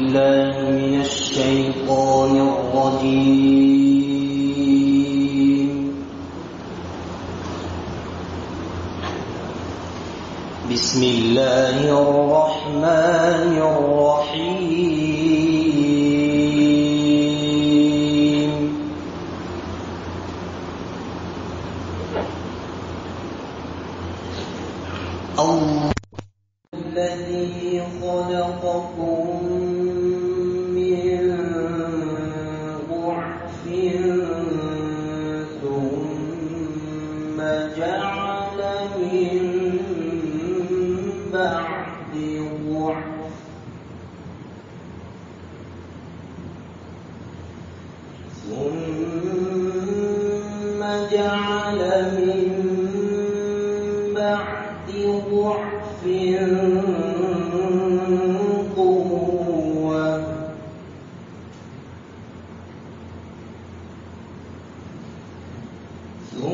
بالله من الشيطان الرجيم. بسم الله الرحمن الرحيم. الله الذي خلقكم من ضعف ثم جعل من بعد ضعف ثم جعل من بعد ضعف قوة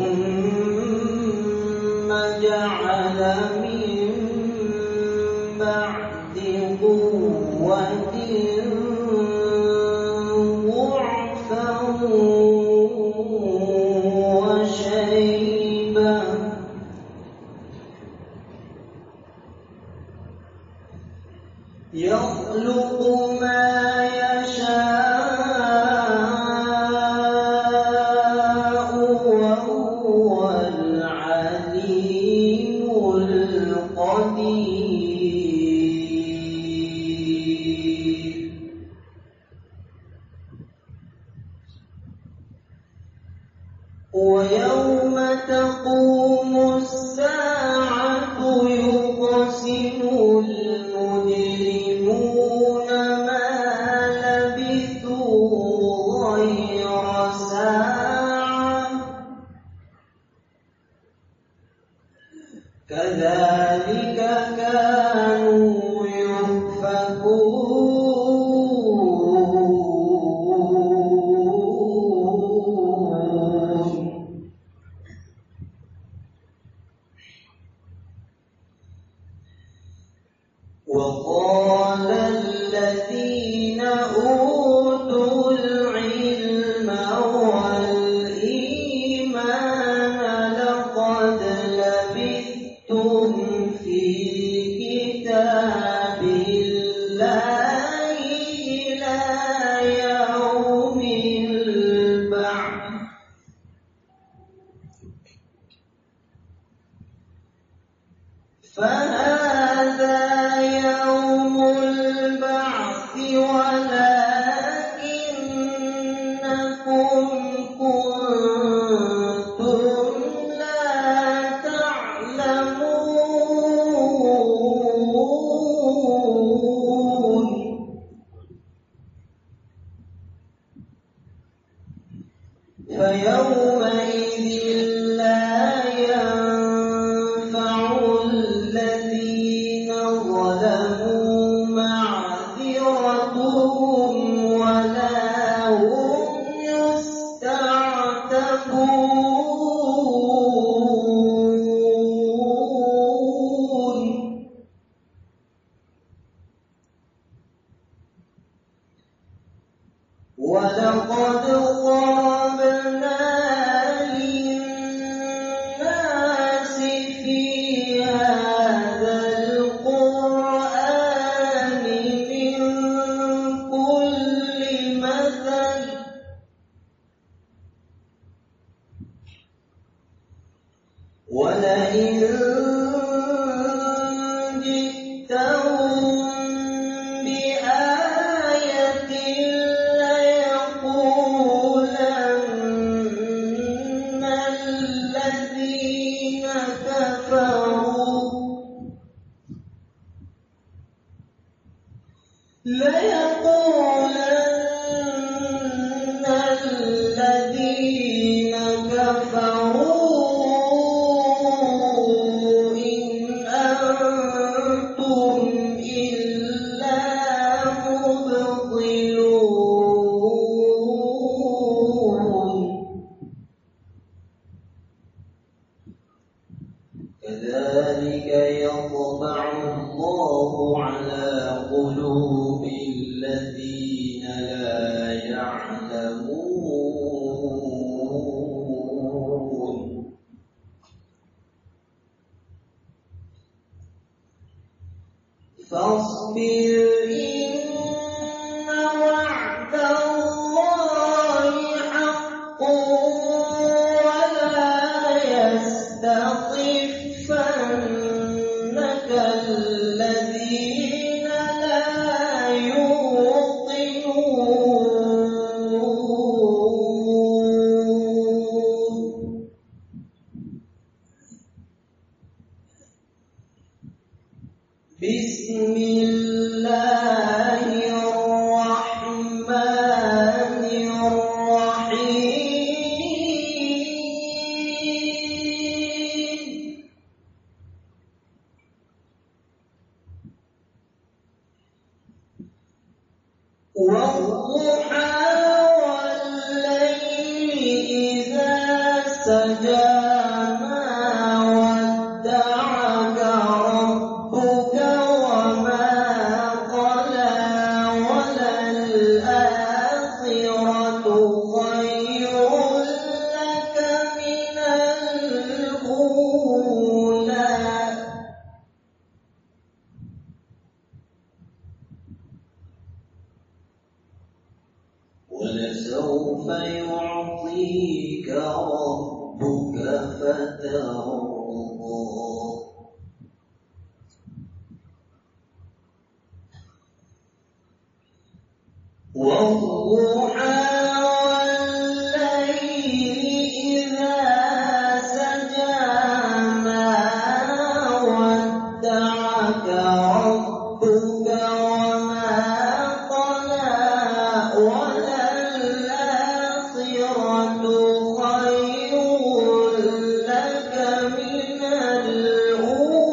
ثم جعل من بعد قوة ضعفا وشيبا يخلق ما يشاء وهو العليم القدير. ويوم تقوم الساعة يقسم المجرمون ما لبثوا غير ساعة كذلك كانوا يؤفكون. وقال الذين أوتوا العلم والإيمان لقد لبثتم في كتاب الله إلى يوم البعث فهذا يوم البعث ولكنكم كنتم لا تعلمون. فيومئذ لا ينفع الذين ظلموا معذرتهم ولا هم يستعتبون. ولقد ضربنا للناس في هذا القرآن من كل مثل ولئن جئتهم بآية ليقولن الذين كفروا إن أنتم إلا مبطلون. كذلك يطبع الله على قلوب الذين والضحى والليل إذا سجى ما ودعك ربك وما قلى وللآخرة خير لك من الأولى ولسوف يعطيك ربك فترضى والضحى والليل إذا سجى ما ودعك ربك وما قلى وللآخرة خير لك من الأولى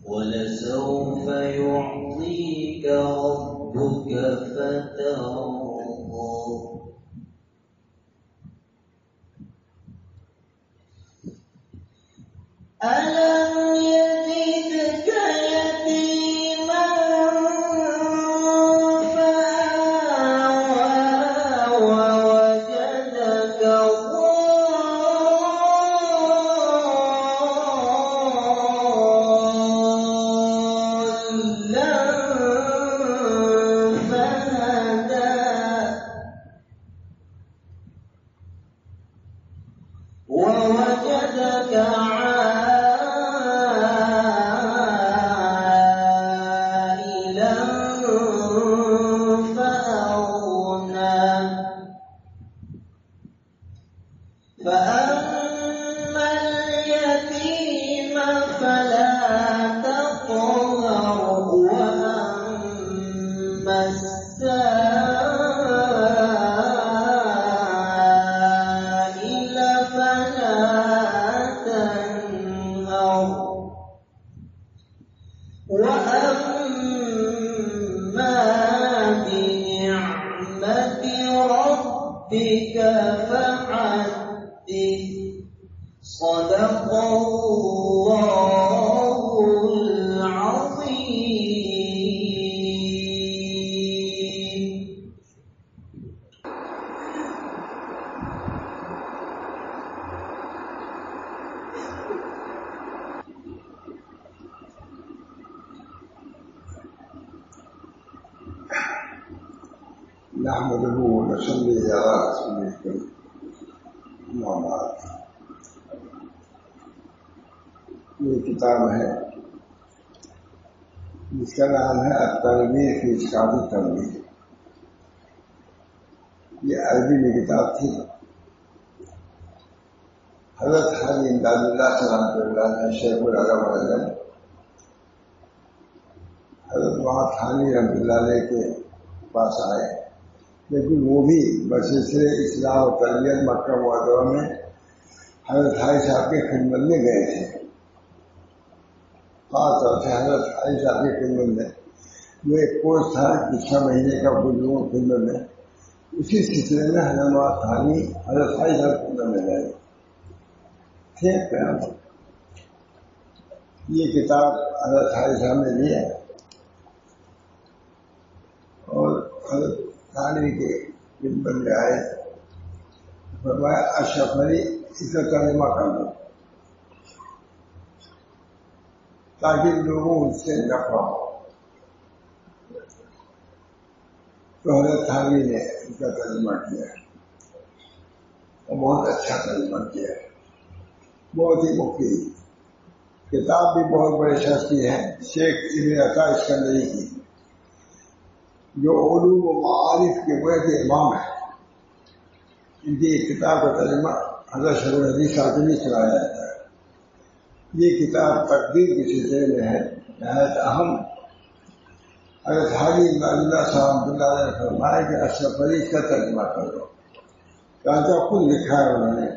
ولسوف يعطيك ربك فترضى ألم يجدك يتيما فآوى ووجدك ضالا فهدى ووجدك عائلا فأغنى فأما اليتيم فلا تقهر وأما السائل فلا تنهر وأما بنعمة ربك فحدث صدق الله العظيم. نحمده ونصلي على رسوله الكريم اما بعد یہ کتاب ہے جس کا نام ہے التنبیہ فی اشکال التنبیہ. یہ عربی میں کتاب تھی. حضرت حاجی امداد اللہ رحمۃ اللہ علیہ شیخ العرب اعظم حضرت وہاں تھانی رحمۃ اللہ علیہ کے پاس آئے، لیکن وہ بھی بسلسلے اصلاح و تربیت مکہ معظمہ میں حضرت حاجی صاحب کی خدمت میں گئے تھے. خاص طور سے حضرت حاجی صاحب کی خدمت میں جو ایک کورس تھا 6 مہینے کا بزرگوں کی خدمت میں، اسی سلسلے میں حضرت تھانی حضرت حاجی صاحب کی خدمت میں گئے تھے. یہ کتاب حضرت حاجی صاحب نے لی ہے اور حضرت تھانی کے خدمت میں آئے، فرمایا اشرف علی اس کا ترجمہ کر دو تاکہ لوگوں اس سے نفع ہو. تو حضرت تھانی نے اس کا ترجمہ کیا اور بہت اچھا ترجمہ کیا ہے، بہت ہی مفید. کتاب بھی بہت بڑے شخص کی ہے، شیخ ابن عطا اسکندری کی، جو علوم و معارف کے بڑے امام ہیں. ان کی کتاب کا ترجمہ حضرت شرح الحدیث خاتمی سنایا جاتا ہے. یہ کتاب تقدیر کے سلسلے میں ہے، نہایت اہم. حضرت حاجی امداد اللہ صاحب اللہ نے فرمایا کہ اشرف علی کا ترجمہ کر دو. چانچہ خود لکھا ہے انہوں نے.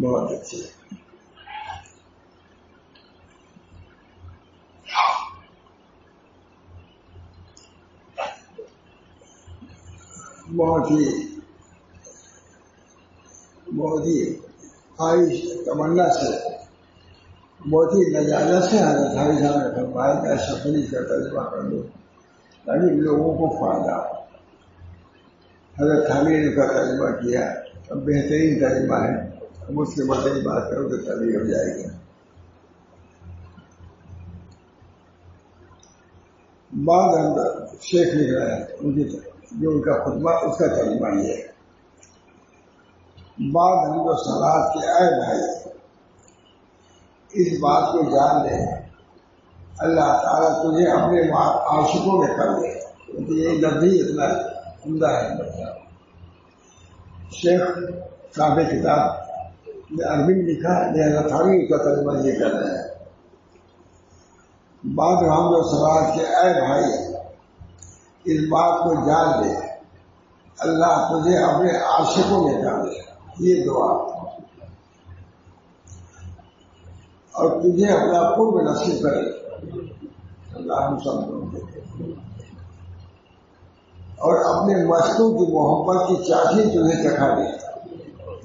بہت اچھے. بہت ہی خواہش تمنا سے بہت ہی نجازت سے حضرت حاجی صاحب نے فرمایا کہ سفری کا تجربہ کر لو تاکہ لوگوں کو فائدہ ہو. حضرت حاجی نے کا تجربہ کیا. اب بہترین تجربہ ہے. اب اس کے بعد ہی بات کرو تو تبھی ہو جائے گی. بعد اندر شیخ لکھ رہا ہے ان کی جو ان کا خطبہ اس کا ترجمہ یہ ہے. بعد ہم جو صلات کے اے بھائی اس بات کو جان لے اللہ تعالیٰ تجھے اپنے عاشقوں میں کر دے. یہ لفظ ہی اتنا عمدہ ہے. شیخ صاحب کتاب نے عربی میں لکھا لہذا تھاوی کا ترجمہ یہ کر رہے ہیں. بعد ہم جو صلات کے اے بھائی اس بات کو جان لے اللہ تجھے اپنے عاشقوں میں کر دے. یہ دعا اور تجھے اپنا قرب نصیب کرے. اللہ ہم سب کو اور اپنے مشکوں کی محبت کی چاٹھی تجھے چکھا دے.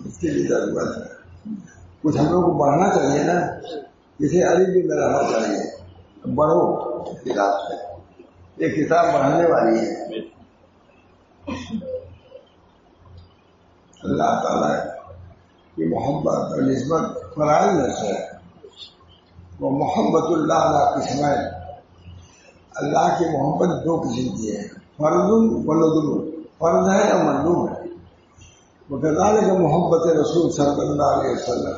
اس کے لیے ضرورت ہے کچھ ہم لوگ کو بڑھنا چاہیے نا. کسی علی بھی میں رہنا چاہیے. بڑھو کتاب سے. یہ کتاب بڑھانے والی ہے. اللہ تعالیٰ کی محبت اور نسبت فرائض میں سے ہے. وہ محبت اللہ علیہ قسمیں. اللہ کی محبت دو قسم کی ہے. فرض و ندب. فرض ہے اور مندوب ہے. وہ کذالک محبت رسول صلی اللہ علیہ وسلم.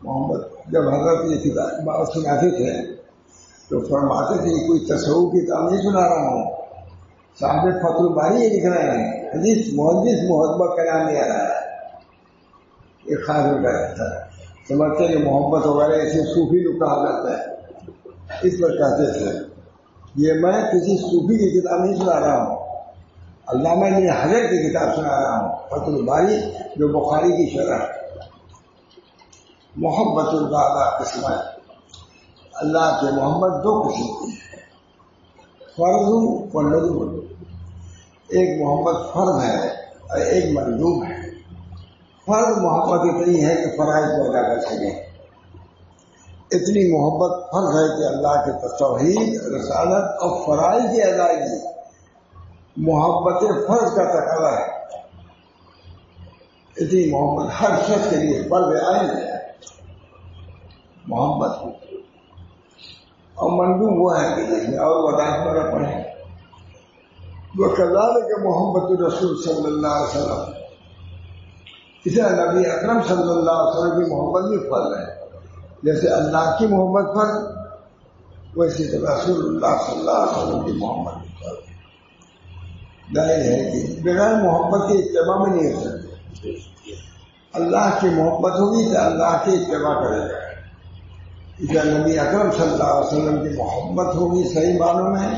محبت جب حضرت یہ کتاب بات سناتے تھے تو فرماتے تھے کوئی تصوف کی کتاب نہیں سنا رہا ہوں. صاحب فتح الباری یہ لکھ رہے ہیں حدیث محدث محبت کا نام لے رہا ہے. یہ خاص ہو گیا تھا. سمجھتے کہ محبت وغیرہ اسے صوفی لوگ کہا جاتا ہے. اس پر کہتے تھے یہ میں کسی صوفی کی کتاب نہیں سنا رہا ہوں. علامہ ابن حجر کی کتاب سنا رہا ہوں فتح الباری جو بخاری کی شرح. محبت اللہ قسمیں. اللہ کے محبت دو قسم کی ہے. فرض و ندب. ایک محبت فرض ہے اور ایک مندوب ہے. فرض محبت اتنی ہے کہ فرائض کو ادا کر سکے. اتنی محبت فرض ہے کہ اللہ کے توحید رسالت اور فرائض کی ادائیگی محبت فرض کا تقاضا ہے. اتنی محبت ہر شخص کے لیے فرض عین ہے محبت. اور مندوب وہ ہے کہ دیکھیں اور وضاحت میں پڑھیں. وہ کذالک محبت رسول صلی اللہ علیہ وسلم. اسے نبی اکرم صلی اللہ علیہ وسلم کی محبت بھی فرض ہے. جیسے اللہ کی محبت فرض ویسے رسول اللہ صلی اللہ علیہ وسلم کی محبت بھی فرض. ظاہر ہے کہ بغیر محبت کے اتباع میں نہیں ہو سکتے. اللہ کی محبت ہوگی تو اللہ کی اتباع کرے گا. اسے نبی اکرم صلی اللہ علیہ وسلم کی محبت ہوگی صحیح معنوں میں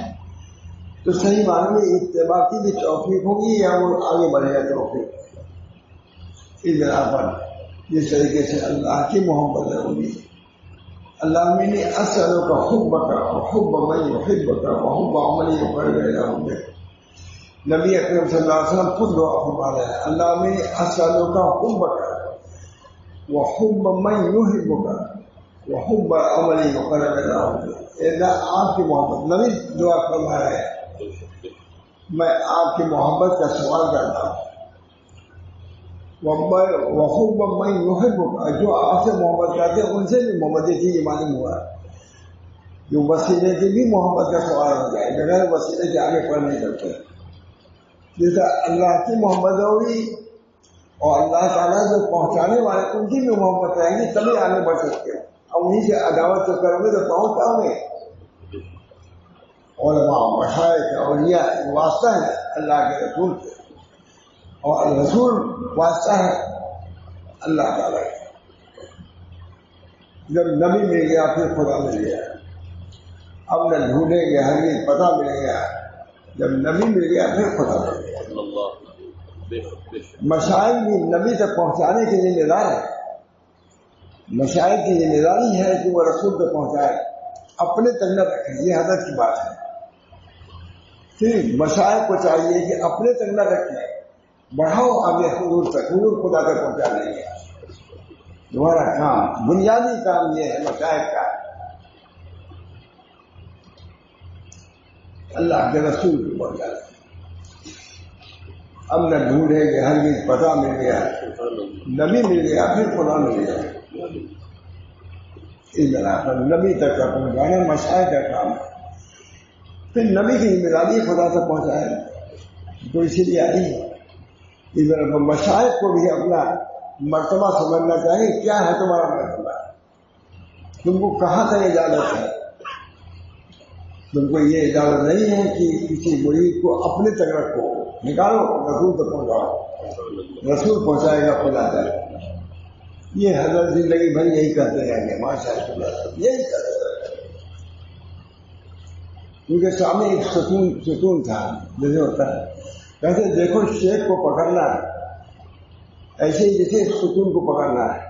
تو صحیح معنوں میں اتباع کی بھی توفیق ہوگی یا وہ آگے بڑھے گا توفیق. اس بنا پر جس طریقے سے اللہ کی محبت ہوگی. اللہ میں نے اسلو کا حب کا حب من يحبك وحب عمل يقرب الى ربك. نبی اکرم صلی اللہ علیہ وسلم خود دعا فرما رہے ہیں اللہ میں اسلو کا حب کا وحب من يحبك وحب عمل يقرب الى ربك. آپ کی محبت. نبی دعا فرما رہے ہیں میں آپ کی محبت کا سوال کرتا ہوں. وحب من يحبك. جو آپ سے محبت کرتے ہیں ان سے بھی محبت کی یہ معلوم ہوا جو وسیلے کی بھی محبت کا سوال ہو جائے. بغیر وسیلے کے آگے پڑھ نہیں کرتے. جیسے اللہ کی محبت ہوگی اور اللہ تعالیٰ جو پہنچانے والے ان کی بھی محبت رہے گی تبھی آگے بڑھ سکتے ہیں. اور انہیں سے عداوت تو کرو گے تو پہنچ پاؤ گے. علماء مشائخ اولیاء واسطہ ہے اللہ کے رسول سے اور رسول واسطہ ہے اللہ تعالیٰ کا. جب نبی مل گیا پھر خدا مل گیا. اب نہ ڈھونڈیں گے ہر پتہ مل گیا. جب نبی مل گیا پھر خدا مل گیا. مشائخ بھی نبی تک پہنچانے کی ذمہ دار ہے. مشائخ کی ذمہ داری ہے کہ وہ رسول تک پہنچائے, اپنے تک نہ رکھیں. یہ حضرت کی بات ہے. پھر مشائخ کو چاہیے کہ اپنے تک نہ رکھیں, بڑھاؤ آگے حضور تک, حضور خدا تک پہنچا دیں گے. تمہارا کام, بنیادی کام یہ ہے مشائخ کا, اللہ کے رسول کو پہنچا دیں. اب نہ ڈھونڈے کہ ہر چیز پتہ مل گیا, نبی مل گیا, پھر خدا مل گیا. اس طرح پر نبی تک کا پہنچانا مشائخ کا کام ہے. پھر نبی کی ذمہ داری خدا تک پہنچائے تو اسی لیے آئی ہے. اس طرح پر مشائخ کو بھی اپنا مرتبہ سمجھنا چاہیے. کیا ہے تمہارا مرتبہ؟ تم کو کہاں تک اجازت ہے؟ تم کو یہ اجازت نہیں ہے کہ کسی مرید کو اپنے تک رکھو, نکالو, رسول تک پہنچاؤ. رسول پہنچائے گا خدا تک. یہ حضرت زندگی بھر یہی کرتے رہیں گے, ماشاء اللہ یہی کرتے رہیں گے. کیونکہ سامنے ایک ستون تھا, جیسے ہوتا ہے کہتے دیکھو شیخ کو پکڑنا ایسے ہی جیسے ستون کو پکڑنا ہے.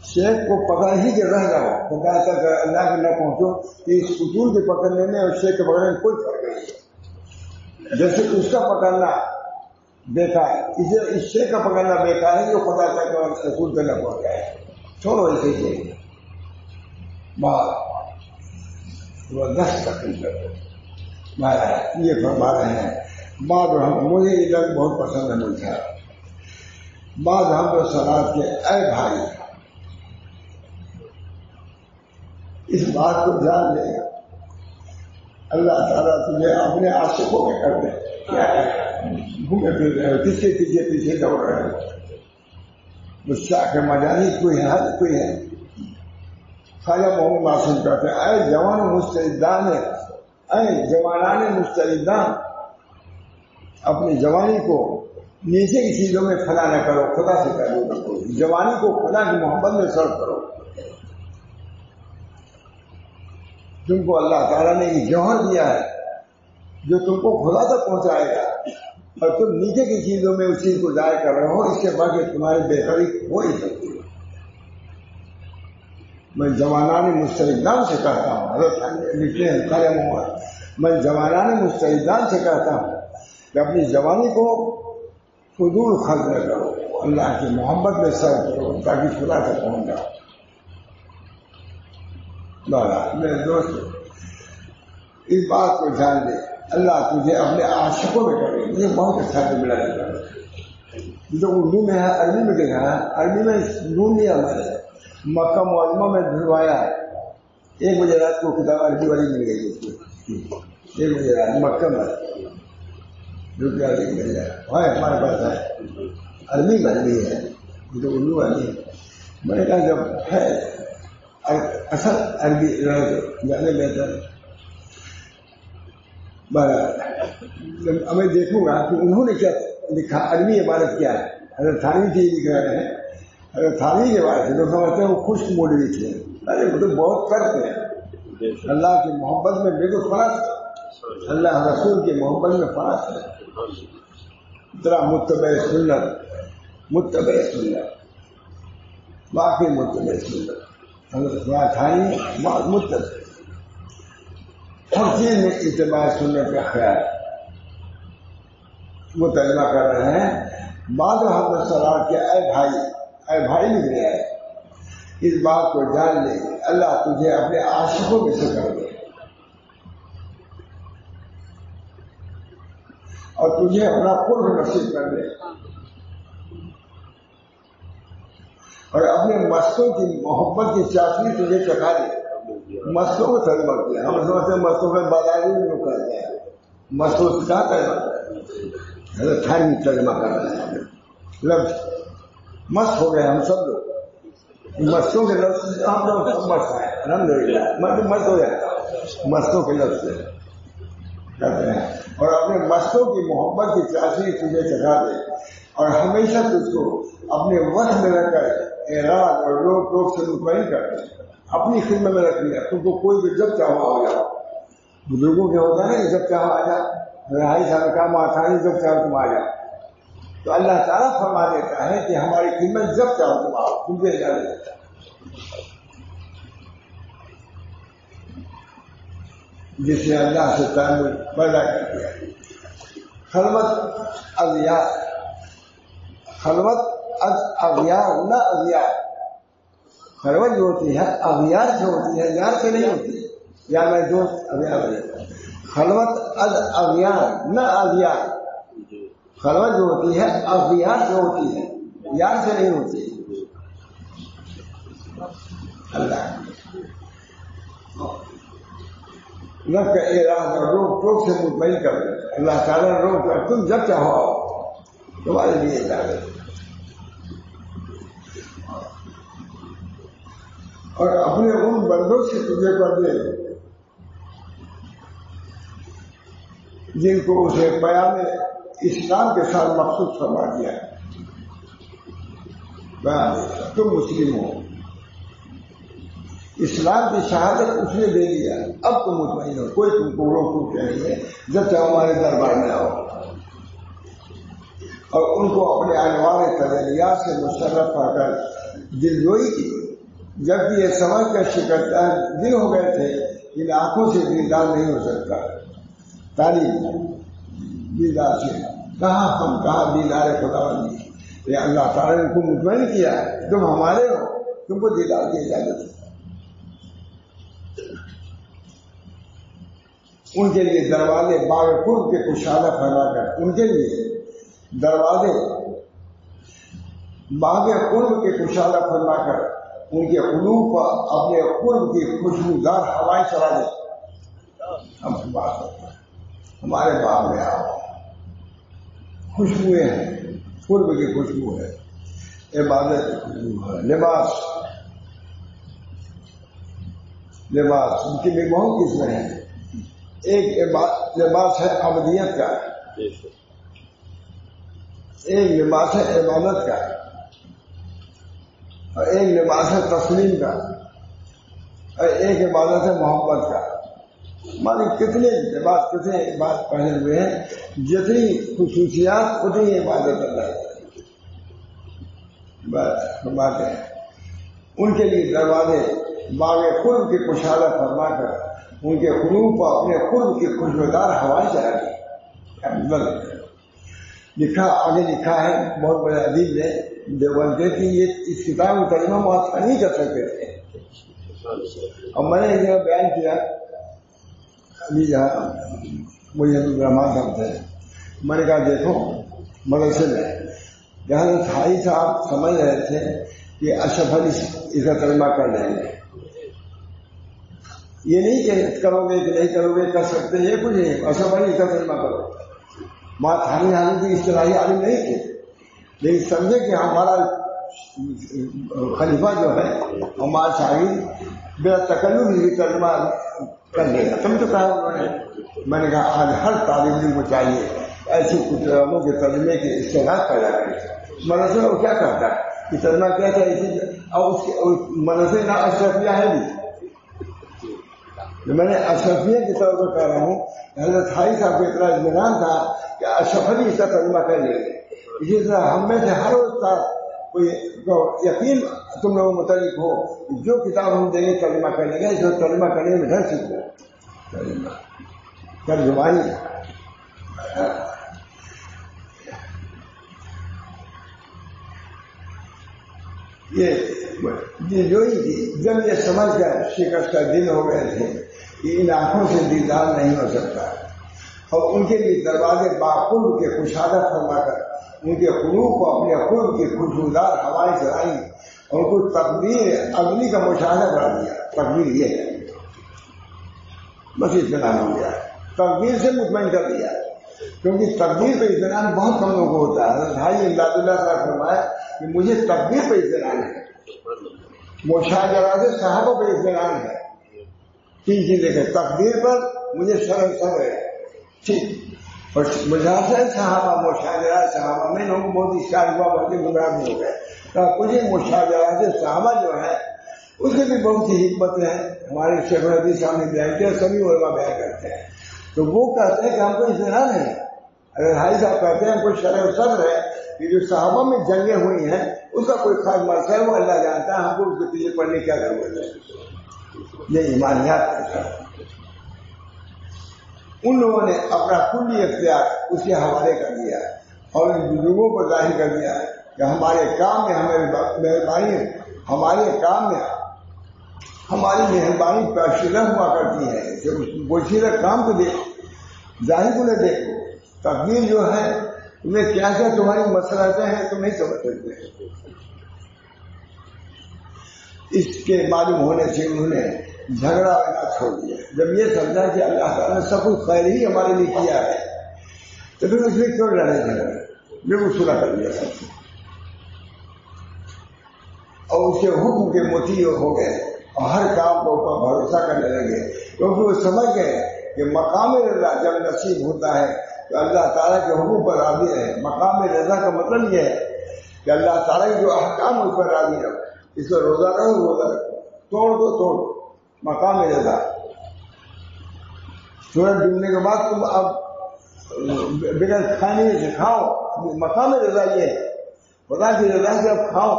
شیخ کو پکڑ ہی کے رہ جاؤ, خدا تک اللہ کے نہ پہنچو. اس ستون کے پکڑنے میں اور شیخ کے پکڑنے میں کوئی فرق نہیں ہے. جیسے اس کا پکڑنا بیکار ہے, اسے اس شیخ کا پکڑنا بیکار ہے جو خدا تک اور رسول تک نہ پہنچ جائے. چھوڑو اسے چاہیے زبردست تقریر کرتے. یہ فرما رہے ہیں. بعد مجھے یہ لفظ بہت پسند ہے مجھے. بعد ہم تو سلاد کے اے بھائی, اس بات کو جان لے اللہ تعالیٰ تجھے اپنے عاشقوں میں کر دے. کیا گھومے پھر رہے ہو, کس کے پیچھے دوڑ رہے ہو؟ مشتاق کے مجانی کوئی ہے, حد کوئی ہے. خواجہ محمد معصوم کہتے ہیں اے جوان مستعدان, اے جوانان مستعدان, اپنی جوانی کو نیچے کی چیزوں میں فنا نہ کرو, خدا سے کرو نہ کرو. جوانی کو خدا کی محبت میں صرف کرو. تم کو اللہ تعالیٰ نے یہ جوہر دیا ہے جو تم کو خدا تک پہنچائے گا, اور تم نیچے کی چیزوں میں اس چیز کو ضائع کر رہے ہو. اس کے بعد تمہاری بہتری ہو ہی سکتی ہے. میں جوانان مستعدان سے کہتا ہوں, حضرت لکھتے ہیں خواجہ محمد, میں جوانان مستعدان سے کہتا ہوں کہ اپنی جوانی کو فضول خرچ نہ کرو, اللہ کی محبت میں صرف کرو تاکہ خدا تک پہنچ جاؤ. میرے دوست اس بات کو جان دے, اللہ تجھے اپنے عاشقوں میں کرے. مجھے بہت اچھا جملہ لگا جو اردو میں ہے, عربی میں دیکھا ہے. عربی میں ڈھونڈ لیا میں نے, مکہ معظمہ میں ڈھونڈوایا. 1 بجے رات کو کتاب عربی والی مل گئی اس کو. 1 بجے رات مکہ میں مل جائے. ہمارے پاس ہے عربی میں ہے, جو اردو والی ہے. میں نے کہا جب ہے اصل عربی زیادہ بہتر ہے. اب میں دیکھوں گا کہ انہوں نے کیا لکھا, عربی عبارت کیا ہے. حضرت تھانوی سے لکھ رہے ہیں. حضرت تھانوی کے بارے سے تو سمجھتے ہیں وہ خشک موڈ لکھے ہیں. ارے وہ تو بہت کرتے ہیں. اللہ کی محبت میں بالکل فرق ہے, اللہ رسول کی محبت میں فرق ہے. ذرا متبع سنت باقی متبع سنت. حضرت تھانوی متبع ہر چیز میں اتباع سنت کا خیال وہ ترجمہ کر رہے ہیں. بعد حضرت سلاد کے اے بھائی لکھ رہے ہیں. اس بات کو جان لے اللہ تجھے اپنے عاشقوں میں سے کر دے, اور تجھے اپنا قرب نصیب کر دے, اور اپنے مستوں کی محبت کی چاشنی تجھے چکھا دے. مستوں کو ترجمہ کیا, ہم سمجھتے ہیں مستوں میں بازاری میں لوگ کرتے ہیں. مستوں سے کہاں ترجمہ کرتے ہیں؟ حضرت تھانوی ترجمہ کر رہے ہیں. لفظ مست ہو گئے ہم سب لوگ. مستوں کے لفظ سے ہم لوگ سب مست ہیں, الحمدللہ. مست ہو جاتا مستوں کے لفظ سے کرتے ہیں. اور اپنے مستوں کی محبت کی چاشنی تجھے چکھا دے, اور ہمیشہ تجھ کو اپنے وقت میں رہ کر اعراض اور روک ٹوک سے مطمئن کر دے. اپنی خدمت میں رکھ لیا. تم کو کوئی بھی جب چاہو آ جاؤ. بزرگوں کے ہوتا ہے نا, جب چاہو آ جا. 2.5 سال کا ماتھا نہیں, جب چاہو تم آ جاؤ. تو اللہ تعالیٰ فرما دیتا ہے کہ ہماری قیمت جب چاہو تم آؤ، تم سے اجازت دیتا ہے. جس نے اللہ سے تعلق پیدا کر دیا. خلوت اغیار، خلوت اغیار نہ اغیار. خلوت جو ہوتی ہے اغیار سے ہوتی ہے، یار سے نہیں ہوتی. یا میں دوست اغیار دیتا ہوں. خلوت اغیار نہ اغیار. خلوت جو ہوتی ہے اغیار سے ہوتی ہے، یار سے نہیں ہوتی. اللہ نہ کہ ارادہ روک ٹوک سے مطمئن کر دے. اللہ تعالیٰ روک کر تم جب چاہو آؤ، تمہارے لیے اجازت. اور اپنے ان بندوں سے تجھے کر دے جن کو اسے بیان اسلام کے ساتھ مخصوص فرما دیا. تم مسلم ہو، اسلام کی شہادت اس نے دے دیا، اب تم مطمئن ہو، کوئی تم کو روک ٹوک نہیں ہے. جب چاہو ہمارے دربار میں آؤ. اور ان کو اپنے انوار تجلیات سے مشرف پا کر دلجوئی کی. جب کہ یہ سمجھ کر شکستہ دل ہو گئے تھے ان آنکھوں سے دیدار نہیں ہو سکتا. تعلیم دیدار سے کہاں ہم کہاں دیدار خدا بندی. یہ اللہ تعالیٰ نے ان کو مطمئن کیا تم ہمارے ہو، تم کو دیدار کی اجازت ہے. ان کے لیے دروازے باغ قرب کے کشادہ فرما کر، ان کے لیے دروازے باغ قرب کے کشادہ فرما کر ان کے قلوب پر اپنے قرب کی خوشبودار ہوائیں چلا دے. ہم بات کرتے ہیں ہمارے باغ میں آؤ، خوشبوئیں ہیں، قرب کی خوشبو ہے، عبادت کی خوشبو ہے. لباس ان کی بھی بہت قسمیں ہیں. ایک لباس ہے ابدیت کا، ایک لباس ہے عبادت کا، اور ایک لباس ہے تسلیم کا، اور ایک عبادت ہے محبت کا. ہمارے کتنے لباس کتنے بات پہنے ہوئے ہیں، جتنی خصوصیات اتنی عبادت اللہ فرماتے ہیں. ان کے لیے دروازے باغ قرب کی کشادہ فرما کر ان کے قلوب پر اپنے قرب کی خوشبودار ہوائیں چلا دی. لکھا آگے لکھا ہے بہت بڑے ادیب نے دیوبند کے کہ یہ اس کتاب کا ترجمہ موافقہ نہیں کر سکتے تھے. اور میں نے ایک جگہ بیان کیا، ابھی جہاں مجھے رحمان صاحب تھے، میں نے کہا دیکھو مدرسے میں جہاں بھائی صاحب سمجھ رہے تھے کہ اشرف علی اس کا ترجمہ کر لیں گے. یہ نہیں کہ کرو گے کہ نہیں کرو گے، کر سکتے یہ کچھ نہیں. اشرف علی اس کا ترجمہ کرو. ماں تھانی حالت کی اصطلاحی عالم نہیں تھے، لیکن سمجھے کہ ہمارا خلیفہ جو ہے ہمارا شاگرد بلا تکلف بھی ترجمہ کر لے گا. تم تو کہا انہوں نے. میں نے کہا آج ہر طالب علم کو چاہیے ایسی کتابوں کے ترجمے کی اصطلاح پیدا کرے. مدرسے میں وہ کیا کرتا ہے کہ ترجمہ کیا تھا اسی، اور اس کے مدرسے کا اشرفیہ ہے بھی. میں نے اشرفیہ کے طور پر کہہ رہا ہوں، حضرت حاجی صاحب کو اتنا اطمینان تھا کہ اشرف علی اس کا ترجمہ کر لیں گے. اسی طرح ہم میں سے ہر اس کا کوئی یقین تم لوگوں متعلق ہو، جو کتاب ہم دیں گے ترجمہ کر لیں گے. جو ترجمہ کرنے میں ڈر سکو ترجمانی. یہ جو ہی تھی جب یہ سمجھ کر شکستہ دل ہو گئے تھے کہ ان آنکھوں سے دیدار نہیں ہو سکتا، اور ان کے لیے دروازے باقرب کے کشادہ فرما کر ان کے قلوب کو اپنے قرب کی خوشبودار ہوائیں چلائی اور ان کو تقدیر اگلی کا مشاہدہ کرا دیا. تقدیر یہ ہے، بس اطمینان ہو گیا. تقدیر سے مطمئن کر دیا، کیونکہ تقدیر پہ اطمینان بہت کم لوگوں کو ہوتا ہے. بھائی اللہ کا فرمایا کہ مجھے تقدیر پہ اطمینان ہے، مشاہدہ صحابہ پہ اطمینان ہے. تین چیزیں کہ تقدیر پر مجھے صبر ہے، ٹھیک. اور مجاہدہ صحابہ مشاہدہ صحابہ میں لوگ بہت اشکال ہوا، بہت ہی گمراہ ہو گئے. کچھ مشاہدہ صحابہ جو ہے اس میں بھی بہت سی حکمتیں ہیں. ہمارے شیخ الحدیث صاحب نے بیان کیا، سبھی علماء بیان کرتے ہیں. تو وہ کہتے ہیں کہ ہم کو اطمینان ہے. اگر حاجی صاحب کہتے ہیں کوئی شرح صبر ہے کہ جو صحابہ میں جنگیں ہوئی ہیں اس کا کوئی خاص مرض ہے، وہ اللہ جانتا ہے، ہم کو اس کے پیچھے پڑھنے کیا ضرورت ہے؟ یہ ایمانیات کا تھا۔ ان لوگوں نے اپنا کلی اختیار اس کے حوالے کر دیا اور ان بزرگوں کو ظاہر کر دیا کہ ہمارے کام میں ہماری مہربانی، ہمارے کام میں ہماری مہربانی پاشیدہ ہوا کرتی ہے۔ پوشیدہ کام کو دیکھ، ظاہر کو نہ دیکھو۔ تقدیر جو ہے تمہیں کیا کیا تمہاری مسئلہ ہیں تم نہیں سمجھ سکتے۔ اس کے معلوم ہونے سے انہوں نے جھگڑا لینا چھوڑ دیا۔ جب یہ سمجھا کہ اللہ تعالیٰ نے سب کچھ خیر ہی ہمارے لیے کیا ہے تو پھر اس میں کیوں لڑے جھگڑے؟ بالکل صلح کر دیا سب سے، اور اس کے حکم کے مطیع ہو گئے اور ہر کام کو اوپر بھروسہ کرنے لگے، کیونکہ وہ سمجھ گئے کہ مقام رضا جب نصیب ہوتا ہے تو اللہ تعالیٰ کے حکم پر راضی ہے۔ مقام رضا کا مطلب یہ ہے کہ اللہ تعالیٰ کے جو احکام اس پر راضی رہو، اس پر روزہ رہو، روزہ توڑ دو توڑ، مقام رضا۔ سورج ڈوبنے کے بعد تم اب بغیر کھانے سے کھاؤ، مقام رضا یہ ہے، خدا کی رضا سے اب کھاؤ۔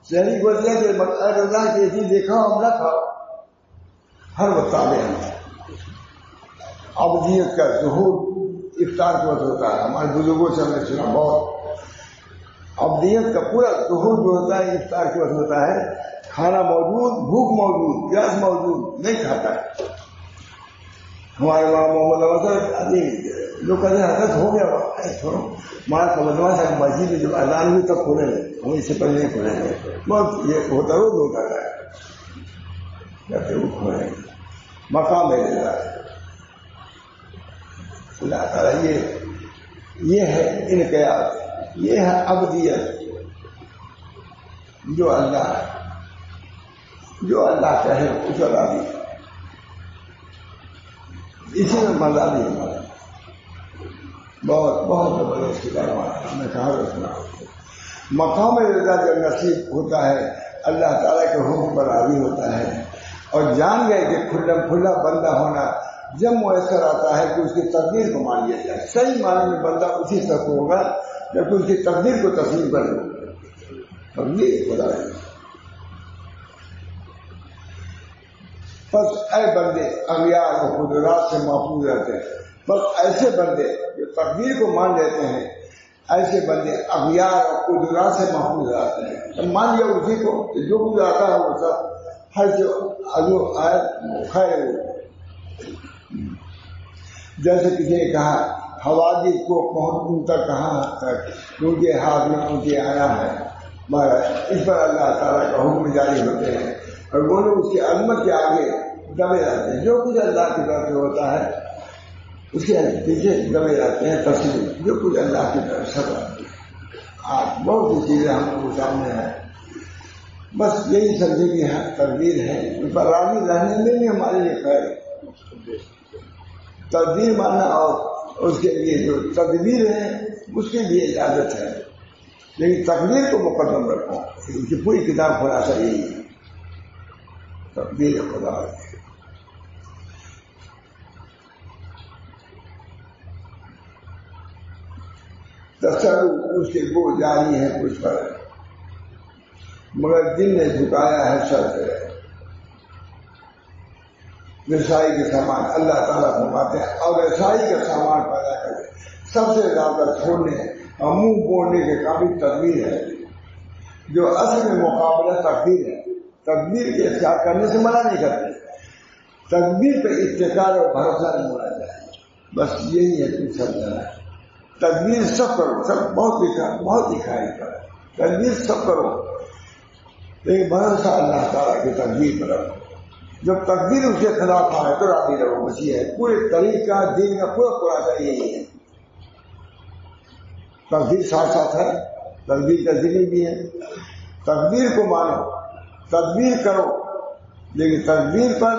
شہری کو دیا کہ رضا کی چیز دیکھا اب نہ کھاؤ، ہر وقت آگے ہم ابدیت کا ظہور افطار کے وقت ہوتا ہے۔ ہمارے بزرگوں سے ہم نے سنا بہت، ابدیت کا پورا ظہور جو ہوتا ہے افطار کے وقت ہوتا ہے۔ کھانا موجود، بھوک موجود، پیاس موجود، نہیں کھاتا ہے۔ ہمارے وہاں محمد جو کہتے ہیں حضرت ہو گیا چھوڑو، ہمارا سمجھوا ہے مسجد میں جب اذان ہوئی تب کھولیں گے، ہم اس سے پہلے نہیں کھولیں گے۔ بہت یہ ہوتا روز ہوتا ہے، کہتے وہ کھولیں گے۔ مقام ہے اللہ تعالیٰ یہ ہے انقیاد، یہ ہے ابدیت۔ جو اللہ کہے اس راضی، اسی میں مزہ بھی ہمارا بہت بہت زبردست ہم نے کہا رکھنا۔ مقام رضا جب نصیب ہوتا ہے اللہ تعالیٰ کے حکم پر راضی ہوتا ہے، اور جان گئے کہ کھلا کھلا بندہ ہونا جب میسر آتا ہے کہ اس کی تقدیر کو مان لیا جائے۔ صحیح معنی میں بندہ اسی تک ہوگا جب اس کی تقدیر کو تسلیم کر لو۔ تقدیر خدا ہے۔ بس اے بندے اغیار و قدرات سے محفوظ رہتے ہیں، بس ایسے بندے جو تقدیر کو مان لیتے ہیں، ایسے بندے اغیار اور قدرات سے محفوظ رہتے ہیں۔ مان لیا اسی کو، جو کچھ آتا ہے وہ سب ہر جو خیر ہو۔ جیسے کسی نے کہا حوادث کو ان تک کہاں تک ان کے ہاتھ میں پہنچے آیا ہے، اس پر اللہ تعالیٰ کا حکم جاری ہوتے ہیں اور وہ لوگ اس کی عظمت کے آگے دبے رہتے ہیں۔ جو کچھ اللہ کی طرف سے ہوتا ہے اس کے پیچھے دبے رہتے ہیں، تسلیم جو کچھ اللہ کی طرف سے آتی ہے۔ آج بہت سی چیزیں ہم لوگوں کے سامنے ہیں، بس یہی سمجھے کہ تقدیر ہے، اس پر راضی رہنے میں بھی ہمارے لیے خیر ہے۔ تقدیر ماننا اور اس کے لیے جو تدبیر ہے اس کے لیے اجازت ہے، لیکن تقدیر کو مقدم رکھو۔ اس کی پوری کتاب خلاصہ یہی ہے، تقدیر خدا ہے۔ تصرف اس کے وہ جاری ہے کچھ پر، مگر دل نے جھکایا ہے سر سے۔ رسائی کے سامان اللہ تعالیٰ فرماتے ہیں، اور رسائی کا سامان پیدا کرے، سب سے زیادہ چھوڑنے اور منہ بوڑنے کے قابل تدبیر ہے، جو اصل میں مقابلہ تقدیر ہے۔ تقدیر کے اختیار کرنے سے منع نہیں کرتے، تقدیر پہ اتکال اور بھروسہ نہیں ہونا چاہیے، بس یہی ہے کچھ سمجھنا ہے۔ تقدیر سب کرو، سب بہت دکھائی پر تقدیر سب کرو، لیکن بھروسہ اللہ تعالیٰ کی تقدیر پر رکھو۔ جب تقدیر اس کے خلاف آئے تو راضی رہو، بس یہ ہے پورے طریقہ دین کا پورا خلاصہ یہی ہے۔ تقدیر ساتھ ساتھ ہے، تقدیر کا ذکر بھی ہے۔ تقدیر کو مانو، تدبیر کرو، لیکن تقدیر پر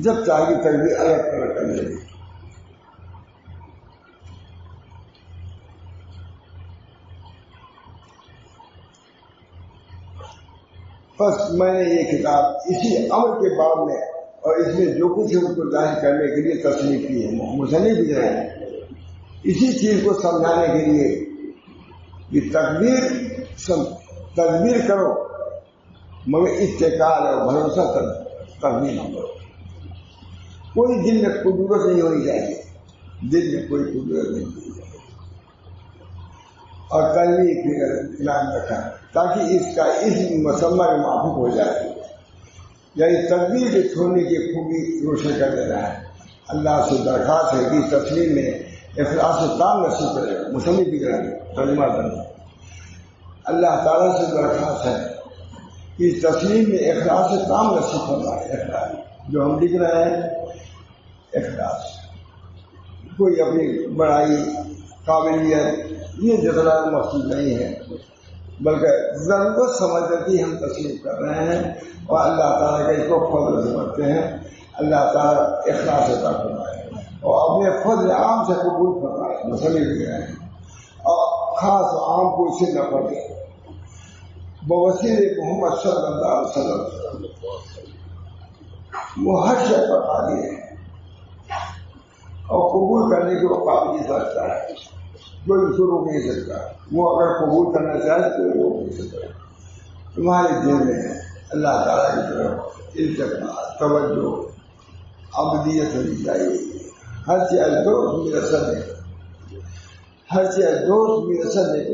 جب چاہیے تقدیر الگ الگ کر لے گی۔ بس میں نے یہ کتاب اسی عمل کے باب میں اور اس میں جو کچھ ہے اس کو ظاہر کرنے کے لیے تصنیف کی ہے۔ مصنف بھی رہے ہیں اسی چیز کو سمجھانے کے لیے کہ تدبیر کرو مگر اتقال اور بھروسہ تدبیر نہ کرو. کوئی دل میں قدرت نہیں ہونی چاہیے، دل میں کوئی قدرت نہیں ہونی چاہیے. اور تدبیر فکر نام رکھا تاکہ اس کا اسم مسمہ میں معروف ہو جائے. یعنی تدبیر کے چھوڑنے کی خوبی روشن کر دینا ہے. اللہ سے درخواست ہے کہ تسلیم میں اخلاص تام نصیب کرے. مسلم بھی کریں ترجمہ کرنا. اللہ تعالیٰ سے درخواست ہے کہ تسلیم میں اخلاص تام نصیب کرنا ہے. اخلاص جو ہم لکھ رہے ہیں، اخلاص کوئی اپنی بڑائی قابلیت یہ جتنا مقصود نہیں ہے، بلکہ ضرورت سمجھ کر کے ہم تسلیم کر رہے ہیں اور اللہ تعالیٰ کا اس کو فضل سمجھتے ہیں. اللہ تعالیٰ اخلاص عطا فرمائے اور اپنے فضل عام سے قبول فرمائے. مسلم بھی ہیں اور خاص عام کو اسے نہ پڑے بوسیلے محمد صلی اللہ علیہ وسلم وہ ہر شے پر قادر ہے اور قبول کرنے کے وہ قابل سکتا ہے. کوئی اس کو روک نہیں سکتا. وہ اگر قبول کرنا چاہے تو روک نہیں سکتا. تمہارے دل میں اللہ تعالیٰ کی طرف التفات توجہ عبدیت ہونی چاہیے. ہر چیز دوست میسر ہے، ہر چیز دوست میسر ہے.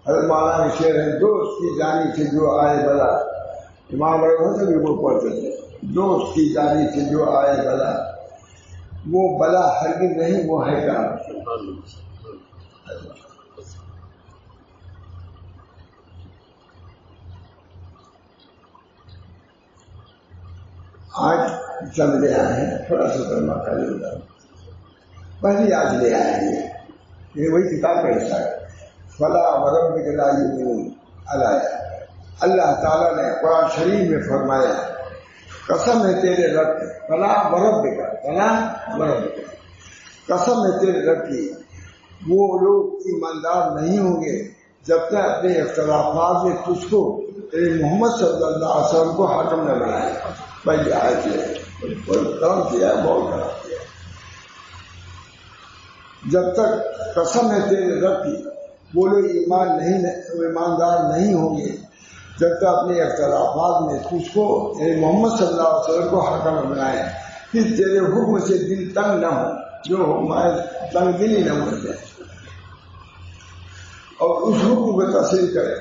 ہر مولانا شعر ہے، دوست کی جانب سے جو آئے بلا. امام رحمۃ سے بھی وہ پڑھتے تھے، دوست کی جانب سے جو آئے بلا وہ بلا ہرگز نہیں، وہ ہے کام. آج چل لے آئے ہیں تھوڑا سا ترما کر لیتا ہوں. پہلی آج لے آئے ہیں یہ وہی کتاب کا حصہ ہے. فلا وربک لا یؤمنون علیہ. اللہ تعالیٰ نے قرآن شریف میں فرمایا قسم ہے تیرے رب کی. فلا وربک، فلا وربک قسم ہے تیرے رب کی، وہ لوگ ایماندار نہیں ہوں گے جب تک اپنے اختلافات میں تجھ کو محمد صلی اللہ علیہ وسلم کو حاکم نہ بنائے. پہلی آیت ہے، کام کیا ہے، بہت خراب کیا ہے. جب تک قسم ہے تیرے رب کی وہ لوگ ایماندار نہیں ہوں گے جب تک اپنے اختلافات میں تجھ کو محمد صلی اللہ علیہ وسلم کو حاکم بنائے. پھر تیرے حکم سے دل تنگ نہ ہو، جو ہمارے تنگ دلی نہ ہو جائے اور اس حکم کو تسلیم کرے.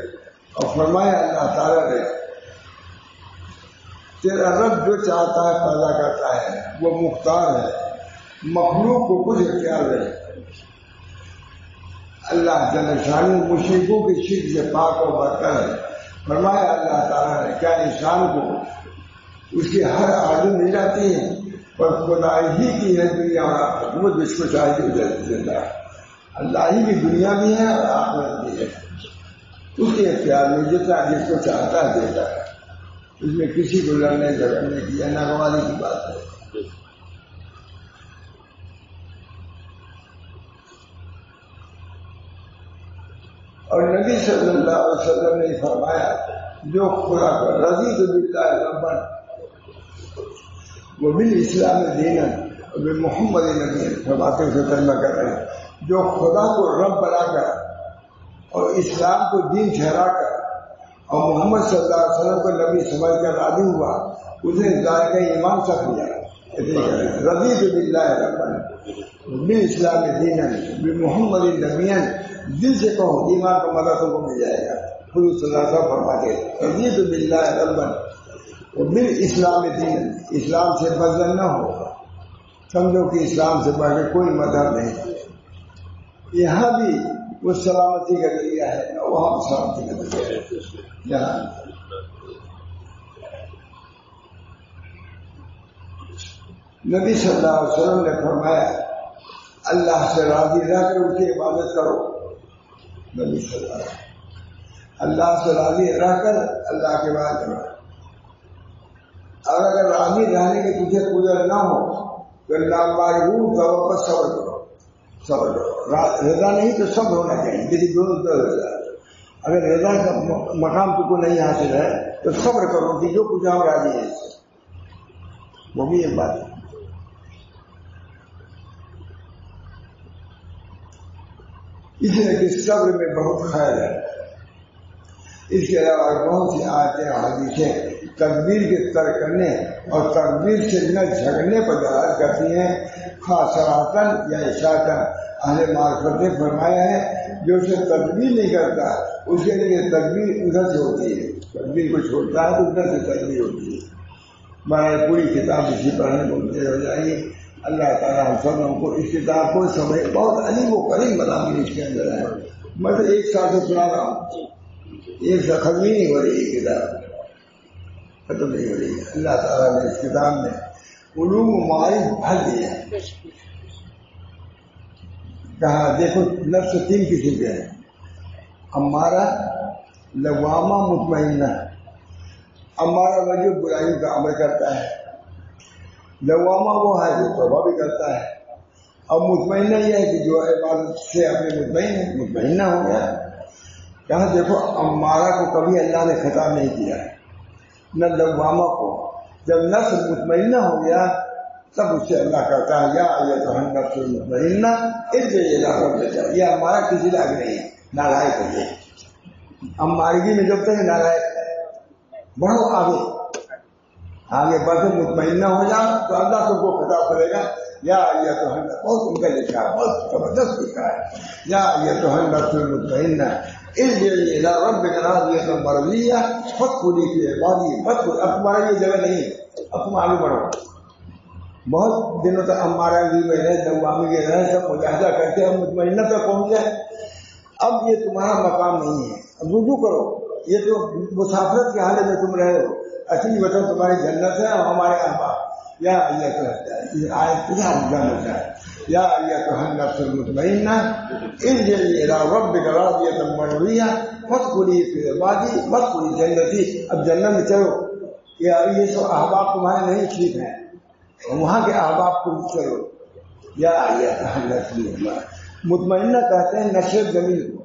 اور فرمایا اللہ تعالیٰ نے تیرا رب جو چاہتا ہے پیدا کرتا ہے، وہ مختار ہے، مخلوق کو کچھ اختیار ہے. اللہ جل شانہ مشرکوں کی شرک سے پاک و برتر ہے. فرمایا اللہ تعالیٰ نے کیا انسان کو اس کی ہر آرزو مل جاتی ہے، پر خدا ہی کی ہے دنیا اور حکومت جس کو چاہیے زندہ. اللہ ہی کی دنیا بھی ہے اور آخرت بھی ہے. اس کے اختیار میں جتنا جس کو چاہتا ہے دیتا ہے. اس میں کسی کو لڑنے جھگڑنے کی یا ناگواری کی بات ہے. اور نبی صلی اللہ علیہ وسلم نے فرمایا جو خدا کو رضیت باللہ ربا وبالاسلام دینا وبمحمد نبی فرماتے ہوئے ترجمہ کر رہے ہیں جو خدا کو رب بنا کر اور اسلام کو دین ٹھہرا کر اور محمد صلی اللہ علیہ وسلم کو نبی سمجھ کر راضی ہوا اسے ذائقہ ایمان سکھ لیا. رضیت باللہ ربا بالاسلام دینا بمحمد نبی. دل سے کہو ایمان کا مدد تم کو مل جائے گا. خود صلی اللہ علیہ وسلم فرماتے رضیت باللہ ربا وبالاسلام دین. اسلام سے بدل نہ ہو. سمجھو کہ اسلام سے بڑھ کے کوئی مذہب نہیں. یہاں بھی وہ سلامتی کا ذریعہ ہے، وہاں سلامتی کا ذریعہ ہے. جہاں نبی صلی اللہ علیہ وسلم نے فرمایا اللہ سے راضی رہ کر اس کی عبادت کرو. نبی صلی اللہ علیہ وسلم اللہ سے راضی رہ کر اللہ کی عبادت کرو. اور اگر راضی رہنے کی تجھے قدرت نہ ہو تو اللہ پر صبر کرو. صبر کرو. رضا نہیں تو صبر ہونا چاہیے. کسی دونوں رضا. اگر رضا کا مقام تم کو نہیں حاصل ہے تو صبر کرو کہ جو کچھ ہم راضی ہے. وہ بھی ایک بات ہے. اس لیے کہ صبر میں بہت خیر ہے. اس کے علاوہ بہت سی آیتیں حدیثیں تدبیر کے ترک کرنے اور تدبیر سے نہ جھگڑنے پر دلالت کرتی ہیں. خاص صراحتاً یا اشاعتاً اہل معرفت نے فرمایا ہے جو اسے تدبیر نہیں کرتا اس کے لیے تدبیر ادھر سے ہوتی ہے. تدبیر کو چھوڑتا ہے تو ادھر سے تدبیر ہوتی ہے. میں پوری کتاب اسی پڑھنے کو مجھے ہو جائے گی. اللہ تعالیٰ ہم سب لوگوں کو اس کتاب کو سمجھ بہت علیم و کریم بنا کے اس کے اندر ہے. میں تو ایک سال سے سنا رہا ہوں, ایک سے ختم ہی نہیں ہو رہی یہ کتاب, ختم نہیں ہو رہی ہے. اللہ تعالیٰ نے اس کتاب میں علوم و معارف بھر دیا. کہا دیکھو نفس 3 قسم کے ہیں, امارہ, لوامہ, مطمئنہ. امارہ وجہ برائیوں کا عمل کرتا ہے, لوامہ وہ ہے جو توبہ بھی کرتا ہے, اور مطمئنہ یہ ہے کہ جو عبادت سے اپنے مطمئنہ ہو گیا. کہاں دیکھو امارہ کو کبھی اللہ نے خطاب نہیں کیا نہ لوامہ کو. جب نفس مطمئنہ ہو گیا تب اس سے اللہ کہتا ہے یا ایتھا النفس المطمئنہ ارجعی الی ربک. یہ ہمارا کسی لاگ نہیں ہے, نالائق ہے. امارگی میں جب تک نالائق بڑھو آگے بڑھ مطمئنہ ہو جا تو اللہ تم کو خطاب کرے گا یا ایتھا النفس. بہت ان کا لکھا ہے, بہت زبردست لکھا ہے. یا ایتھا النفس المطمئنہ ارجعی الی ربک راضیۃ مرضیہ فادخلی فی عبادی. اب تمہارا یہ جگہ نہیں ہے, اب تم آگے بڑھو. بہت دنوں تک ہمارا بھی رہے, لوامی کے رہے, سب مجاہدہ کرتے ہم مطمئنہ تک پہنچے. اب یہ تمہارا مقام نہیں ہے, اب رجوع کرو. یہ تو مسافرت کے حالت میں تم رہے ہو, اصلی وطن تمہاری جنت ہے اور ہمارے احباب. یا آیت کیا جانتا ہے, یا ایتھا النفس المطمئنہ ارجعی الی ربک راضیۃ مرضیہ فادخلی فی عبادی وادخلی جنتی. اب جنت میں چلو. یہ سب احباب تمہارے نہیں ٹھیک ہیں, وہاں کے احباب کو چلو. یا ایتھا النفس مطمئنہ کہتے ہیں نشیب زمین کو,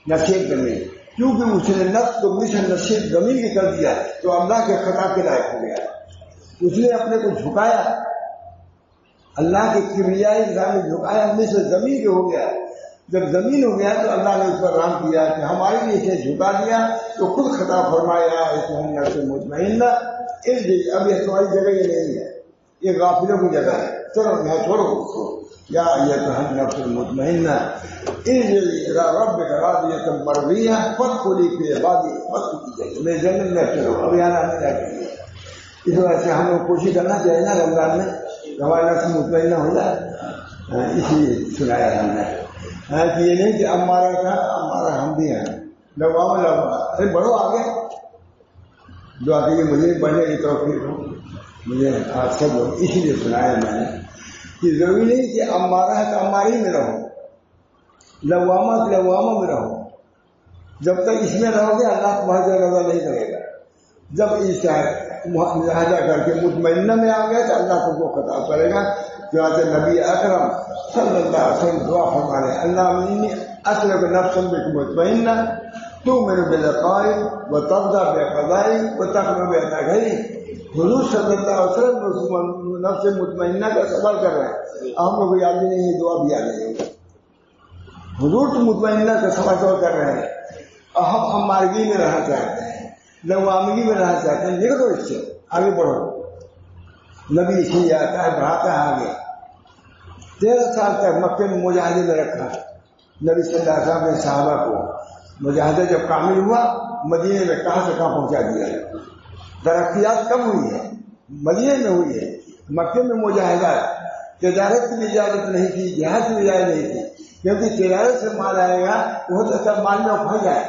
نشیب زمین, کیونکہ اس نے نفس کو مثل نشیب زمین کی کر دیا تو اللہ کے خطاب کے لائق ہو گیا. اس نے اپنے کو جھکایا, اللہ کے کبریائی نظام میں جھکایا, مثل زمین کے ہو گیا. جب زمین ہو گیا تو اللہ نے اس پر رحم کیا کہ ہمارے لیے اسے جھکا دیا تو خود خطاب فرمایا ایتھا النفس المطمئنہ ارجعی. اب یہ تمہاری جگہ یہ نہیں ہے, یہ غافلوں کی جگہ ہے, چلو یہاں چھوڑو اس کو. یا ایتھا النفس المطمئنہ ارجعی الی ربک راضیۃ مرضیہ فادخلی فی عبادی وادخلی میرے جنت میں چلو. اب یہاں آنے لگے. اس وجہ سے ہم لوگ کوشش کرنا چاہیے نا رمضان میں ہمارا نفس مطمئنہ ہو جائے. اسی لیے سنایا ہم نے کہ یہ نہیں کہ ہمارا تھا, ہمارا ہم بھی ہیں. لوامہ ارے بڑھو آگے. دعا کیجیے مجھے بڑھنے کی توفیق ہو, مجھے آپ سب لوگ. اسی لیے سنایا میں نے کہ ضروری نہیں کہ امارہ ہے تو اماری میں رہو, لوامہ تو لوامہ میں رہو. جب تک اس میں رہو گے اللہ تمہاری سے رضا نہیں کرے گا. جب اس مجاہدہ کر کے مطمئنہ میں آ گئے تو اللہ تم کو خطاب کرے گا. چنانچہ نبی اکرم صلی اللہ علیہ وسلم دعا فرمانے اللہم انی اسلک نفسا بک مطمئنہ تؤمن بلقائی وترضى بقضائی وتخلو بقدری. حضور صلی اللہ علیہ وسلم نفس مطمئنہ کا سفر کر رہے ہیں. ہم لوگ یاد بھی نہیں, یہ دعا بھی یاد نہیں. حضور تو مطمئنہ کا سفر کر رہے ہیں اور ہم امارگی میں رہنا چاہتے ہیں, لوامگی میں رہنا چاہتے ہیں. نکلو اس سے, آگے بڑھو. نبی اسی آتا ہے, بڑھاتا ہے آگے. 13 سال تک مکے میں مجاہدے میں رکھا نبی صلی اللہ علیہ وسلم نے صحابہ کو. مجاہدہ جب کامل ہوا مدینے میں کہاں سے کہاں پہنچا دیا. ترقیات کم ہوئی ہے, مدینے میں ہوئی ہے. مکے میں مجاہدہ, تجارت کی اجازت نہیں تھی, جہاد کی اجازت نہیں تھی, کیونکہ تجارت سے مال آئے گا تو ہو سکتا مال میں پھنس جائے,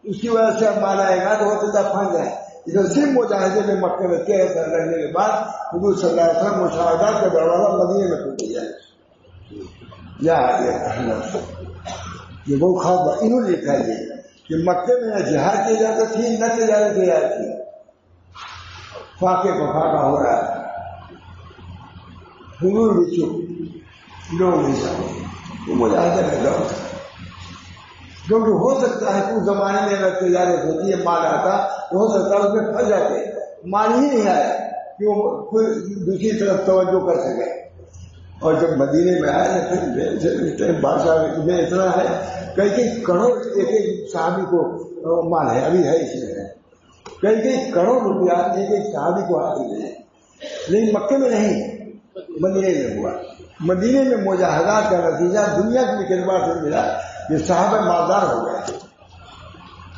اس کی وجہ سے مال آئے گا تو ہو سکتا پھنس جائے. صرف مجاہدے میں مکے میں 13 سال رہنے کے بعد حضور صلی اللہ علیہ وسلم مشاہدات کا دروازہ مدینے میں کھول دیا. یہ بہت خاص بات انہوں نے لکھا ہے کہ مکے میں نہ جہاد کی اجازت تھی نہ تجارت کی اجازت تھی. فاقے کو فاقہ ہو رہا تھا. حضور بھی چپ, لوگ نہیں سمجھے, وہ مجاہدے میں دور تھا. کیونکہ ہو سکتا ہے اس زمانے میں اگر تجارت ہوتی ہے, مال آتا تو ہو سکتا ہے اس میں پھنس جاتے, مال ہی نہیں آیا کہ وہ دوسری طرف توجہ کر سکے. اور جب مدینے میں آئے پھر بادشاہ میں اتنا ہے کئی کروڑ ایک صحابی کو مال ہے، ابھی ہے اس میں کئی کروڑ روپیہ ایک صحابی کو حاصل ہے، لیکن مکے میں نہیں، مدینے میں ہوا۔ مدینے میں مجاہدات کا نتیجہ دنیا کے اعتبار سے ملا، یہ صحابہ مالدار ہو گئے۔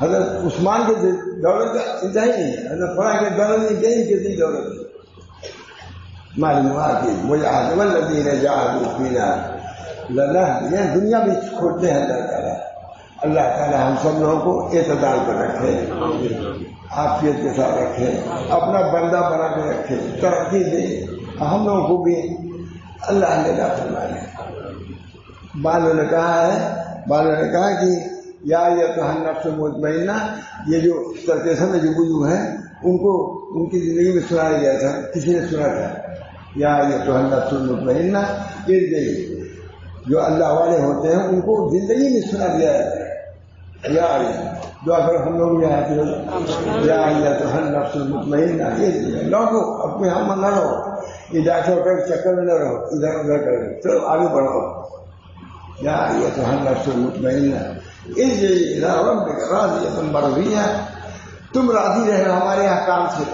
حضرت عثمان کے دولت کا انتہائی نہیں ہے، حضرت فرا کے دولت نہیں گئی کتنی دولت ہے، معلوم ہوا کہ مجاہد والذین جاہدوا فینا لنہدینہم، دنیا بھی کھوٹتے ہیں اللہ تعالیٰ ہم سب لوگوں کو اعتدال پر رکھے، عافیت کے ساتھ رکھے، اپنا بندہ بنا کے رکھے، ترقی دے، ہم لوگوں کو بھی اللہ نے نہ فرمائے۔ بالوں نے کہا کہ یا ایھا النفس المطمئنہ، یہ جو ترکیسن میں جو وضو ہے ان کی زندگی میں سنایا گیا تھا، کسی نے سنا تھا، یا ایھا النفس المطمئنہ، جو اللہ والے ہوتے ہیں ان کو زندگی میں سنا دیا جاتا ہے، یا دعا کرو ہم لوگ یا ایھا النفس المطمئنہ، یہ لوٹو اپنے ہم نہ رہو، یہ ڈاکٹر کا چکر میں نہ رہو، ادھر ادھر کرو، چلو آگے بڑھو، یا ایھا النفس المطمئنہ ارجعی الی ربک راضیۃ مرضیہ، تم راضی رہے ہمارے احکام سے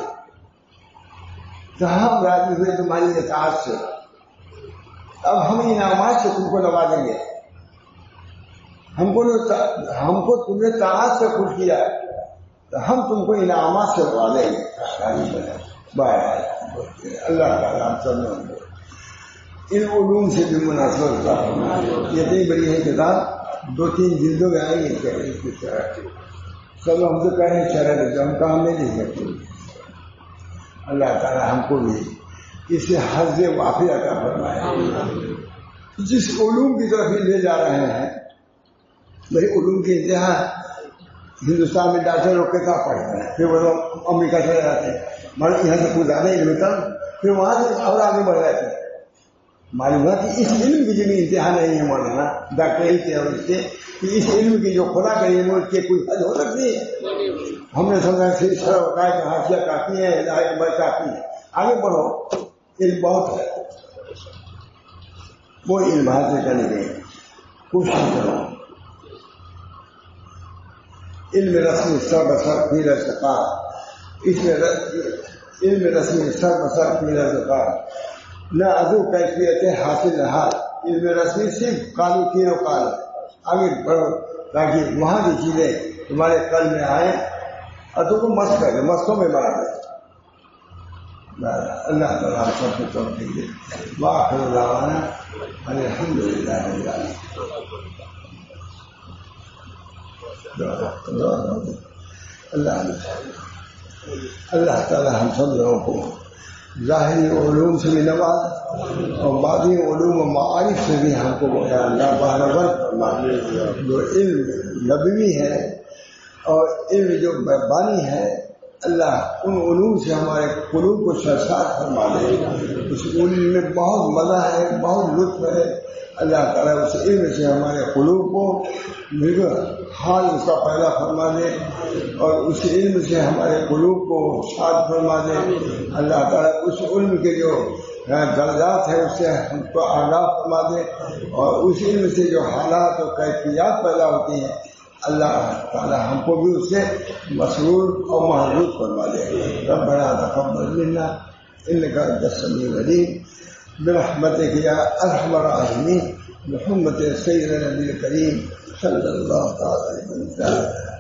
تو ہم راضی ہوئے تمہاری اطاعت سے، اب ہم انعامات سے تم کو نوازیں گے، ہم کو تم نے طاعت سے خوش کیا تو ہم تم کو انعامات سے نوازیں گے۔ اللہ تعالیٰ ہم سب لوگوں کو ان علوم سے بھی مناسبت رکھا۔ یہ اتنی بڑی ہے کتاب، 2-3 جلدوں میں آئیں گے اس طرح کی، سب ہم سے کہیں شرح ہم کام نہیں دے سکتے۔ اللہ تعالیٰ ہم کو بھی اسے حظ وافی عطا فرمائے۔ جس علوم کی طرف لے جا رہے ہیں وہی علوم کی انتہا ہندوستان میں ڈاکٹر لوگ کے ساتھ پڑھتے ہیں، پھر وہ لوگ امریکہ چلے جاتے ہیں، مگر یہاں سے کچھ زیادہ علم تھا، پھر وہاں سے اور آگے بڑھ جاتے ہیں۔ معلوم ہوا کہ اس علم کی جو انتہا نہیں ہے مولانا ڈاکٹری کے اور اس سے کہ اس علم کی جو خدا کا علم اس کے کوئی حد ہو سکتی ہے؟ ہم نے سمجھا کہ سر ہوتا ہے کہ حاشیہ کافی ہے، ہدایت نمبر کافی ہے، آگے بڑھو، علم بہت ہے، وہ علم حاصل کرنے کی کوشش کرو۔ علم رسمی سر بسر فی الارتقاء، اس میں علم رسمی سر بسر فی الارتقاء، نہ ادو کیفیت حاصل رہا، علم رسمی صرف قالو کی و قال، آگے بڑھو تاکہ وہاں کی چیزیں تمہارے قلب میں آئیں اور تم کو مست کر دے، مستوں میں بنا دے۔ اللہ تعالیٰ سب کو توفیق دے۔ وآخر دعوانا الحمدللہ رب العالمین۔ اللہ تعالیٰ ہم سب لوگوں کو ظاہری علوم سے بھی نواز اور باطنی علوم و معارف سے بھی ہم کو اللہ بہرور فرما، جو علم نبوی ہے اور علم جو بانی ہے، اللہ ان علوم سے ہمارے قلوب کو سرشار فرما دے۔ اس علم میں بہت مزہ ہے، بہت لطف ہے، اللہ تعالیٰ اس علم سے ہمارے قلوب کو حال اس کا پیدا فرما دے اور اس علم سے ہمارے قلوب کو شاد فرما دے۔ اللہ تعالیٰ اس علم کے جو درجات ہیں اس سے ہم کو آگاہ فرما دے اور اس علم سے جو حالات اور کیفیات پیدا ہوتی ہیں اللہ تعالیٰ ہم کو بھی اس سے مسرور اور محظوظ فرما دے۔ ربنا تقبل منا انک انت السمیع العلیم برحمتک یا ارحم الراحمین، محمد سیدنا نبی کریم صلی اللہ تعالی علیہ وسلم۔